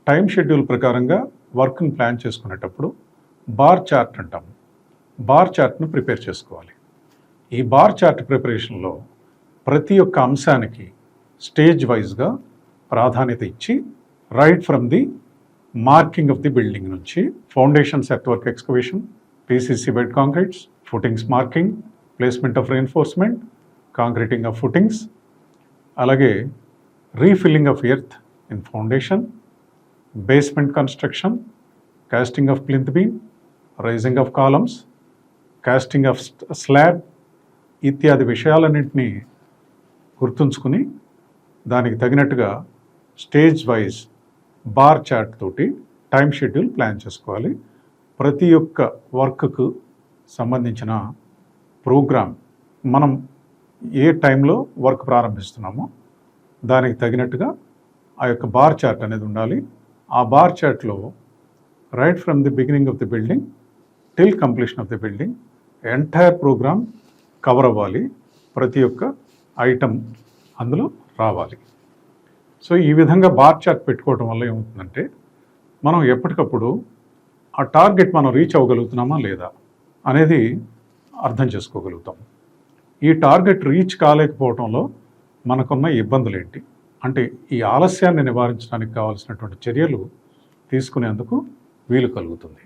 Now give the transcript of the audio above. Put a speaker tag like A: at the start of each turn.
A: Time schedule ప్రకారంగా వర్క్ని plan చేసుకునేటప్పుడు బార్ చార్ట్ అంటాము. బార్ చార్ట్ను ప్రిపేర్ చేసుకోవాలి. ఈ బార్ చార్ట్ ప్రిపరేషన్లో ప్రతి ఒక్క అంశానికి స్టేజ్ వైజ్గా ప్రాధాన్యత ఇచ్చి right from the marking of the building నుంచి foundations earth work excavation, PCC bed concretes, footings marking, placement of reinforcement, concreting of footings, అలాగే refilling of earth in foundation, basement construction, casting of plinth beam, raising of columns, casting of slab ఇత్యాది విషయాలన్నింటినీ గుర్తుంచుకుని దానికి తగినట్టుగా stage wise bar chart తోటి time schedule plan చేసుకోవాలి. ప్రతి ఒక్క వర్క్కు సంబంధించిన ప్రోగ్రామ్ మనం ఏ టైంలో వర్క్ ప్రారంభిస్తున్నామో దానికి తగినట్టుగా ఆ యొక్క బార్ చార్ట్ అనేది ఉండాలి. ఆ బార్ చార్ట్లో right from the beginning of the building till completion of the building entire programme cover అవ్వాలి. ప్రతి ఒక్క ఐటమ్ అందులో రావాలి. సో ఈ విధంగా బార్ చార్ట్ పెట్టుకోవడం వల్ల ఏమవుతుందంటే మనం ఎప్పటికప్పుడు ఆ టార్గెట్ మనం రీచ్ అవ్వగలుగుతున్నామా లేదా అనేది అర్థం చేసుకోగలుగుతాం. ఈ టార్గెట్ రీచ్ కాలేకపోవడంలో మనకున్న ఇబ్బందులు ఏంటి అంటే ఈ ఆలస్యాన్ని నివారించడానికి కావాల్సినటువంటి చర్యలు తీసుకునేందుకు వీలు కలుగుతుంది.